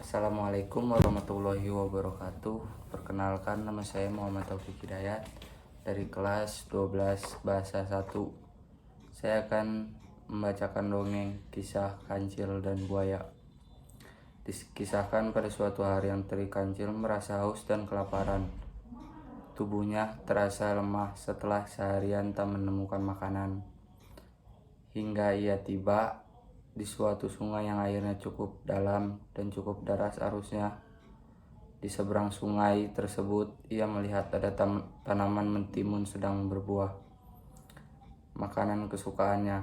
Assalamualaikum warahmatullahi wabarakatuh. Perkenalkan, nama saya Muhammad Taufik Hidayat dari kelas 12 Bahasa 1. Saya akan membacakan dongeng kisah kancil dan buaya. Dikisahkan pada suatu hari yang teri kancil merasa haus dan kelaparan. Tubuhnya terasa lemah setelah seharian tak menemukan makanan. Hingga ia tiba di suatu sungai yang airnya cukup dalam dan cukup deras arusnya. Di seberang sungai tersebut ia melihat ada tanaman mentimun sedang berbuah, makanan kesukaannya.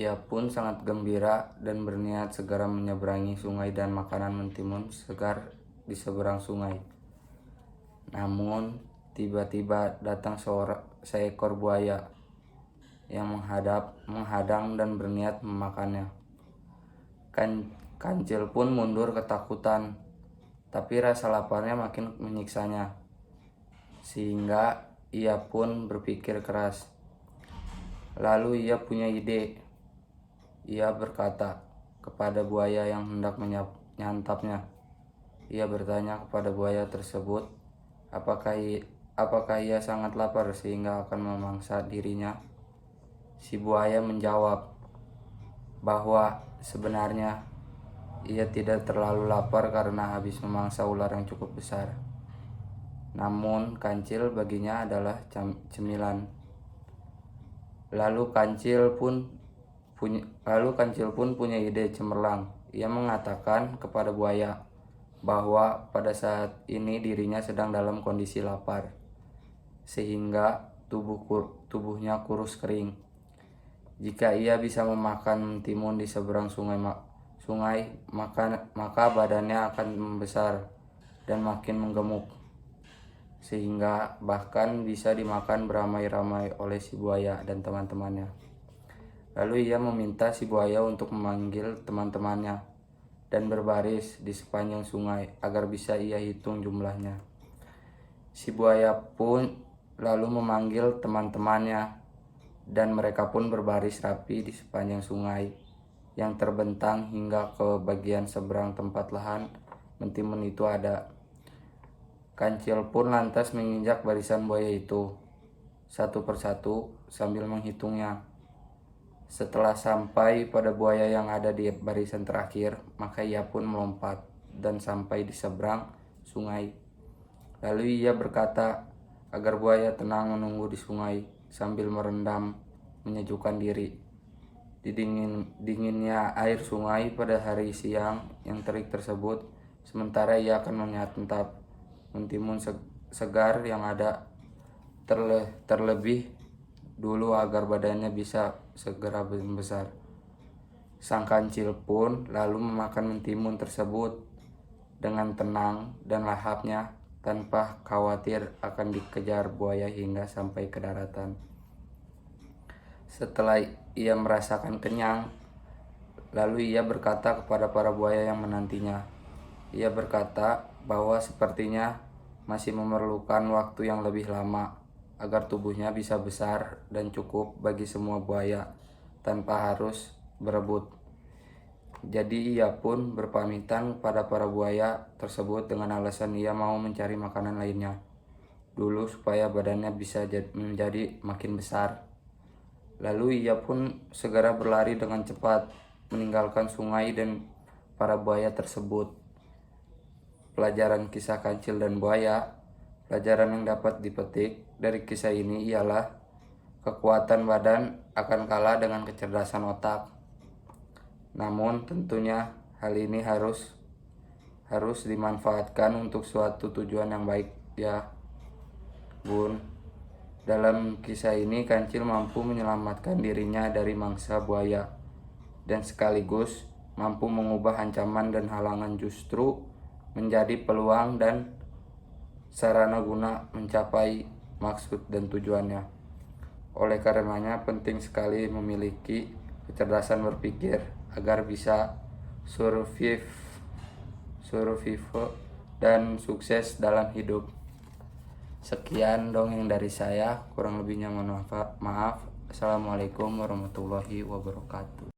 Ia pun sangat gembira dan berniat segera menyeberangi sungai dan makanan mentimun segar di seberang sungai. Namun tiba-tiba datang seekor buaya yang menghadang dan berniat memakannya. Kancil pun mundur ketakutan, tapi rasa laparnya makin menyiksanya, sehingga ia pun berpikir keras. Lalu ia punya ide. Ia berkata kepada buaya yang hendak menyantapnya. Ia bertanya kepada buaya tersebut, apakah ia sangat lapar sehingga akan memangsa dirinya? Si buaya menjawab bahwa sebenarnya ia tidak terlalu lapar karena habis memangsa ular yang cukup besar. Namun kancil baginya adalah cemilan. Lalu kancil pun punya ide cemerlang. Ia mengatakan kepada buaya bahwa pada saat ini dirinya sedang dalam kondisi lapar, sehingga tubuhnya kurus kering. Jika ia bisa memakan mentimun di seberang sungai, maka badannya akan membesar dan makin menggemuk, sehingga bahkan bisa dimakan beramai-ramai oleh si buaya dan teman-temannya. Lalu ia meminta si buaya untuk memanggil teman-temannya dan berbaris di sepanjang sungai agar bisa ia hitung jumlahnya. Si buaya pun lalu memanggil teman-temannya dan mereka pun berbaris rapi di sepanjang sungai yang terbentang hingga ke bagian seberang tempat lahan mentimun itu ada. Kancil pun lantas menginjak barisan buaya itu satu persatu sambil menghitungnya. Setelah sampai pada buaya yang ada di barisan terakhir, maka ia pun melompat dan sampai di seberang sungai. Lalu ia berkata agar buaya tenang menunggu di sungai sambil merendam menyejukkan diri di dinginnya air sungai pada hari siang yang terik tersebut, sementara ia akan menyantap mentimun segar yang ada terlebih dulu agar badannya bisa segera membesar. Sang kancil pun lalu memakan mentimun tersebut dengan tenang dan lahapnya tanpa khawatir akan dikejar buaya hingga sampai ke daratan. Setelah ia merasakan kenyang, lalu ia berkata kepada para buaya yang menantinya. Ia berkata bahwa sepertinya masih memerlukan waktu yang lebih lama agar tubuhnya bisa besar dan cukup bagi semua buaya tanpa harus berebut. Jadi ia pun berpamitan kepada para buaya tersebut dengan alasan ia mau mencari makanan lainnya dulu supaya badannya bisa menjadi makin besar. Lalu ia pun segera berlari dengan cepat meninggalkan sungai dan para buaya tersebut. Pelajaran kisah kancil dan buaya. Pelajaran yang dapat dipetik dari kisah ini ialah kekuatan badan akan kalah dengan kecerdasan otak. Namun tentunya hal ini harus dimanfaatkan untuk suatu tujuan yang baik ya, Bun. Dalam kisah ini kancil mampu menyelamatkan dirinya dari mangsa buaya dan sekaligus mampu mengubah ancaman dan halangan justru menjadi peluang dan sarana guna mencapai maksud dan tujuannya. Oleh karenanya penting sekali memiliki kecerdasan berpikir agar bisa survive dan sukses dalam hidup. Sekian dongeng dari saya, kurang lebihnya mohon maaf. Assalamualaikum warahmatullahi wabarakatuh.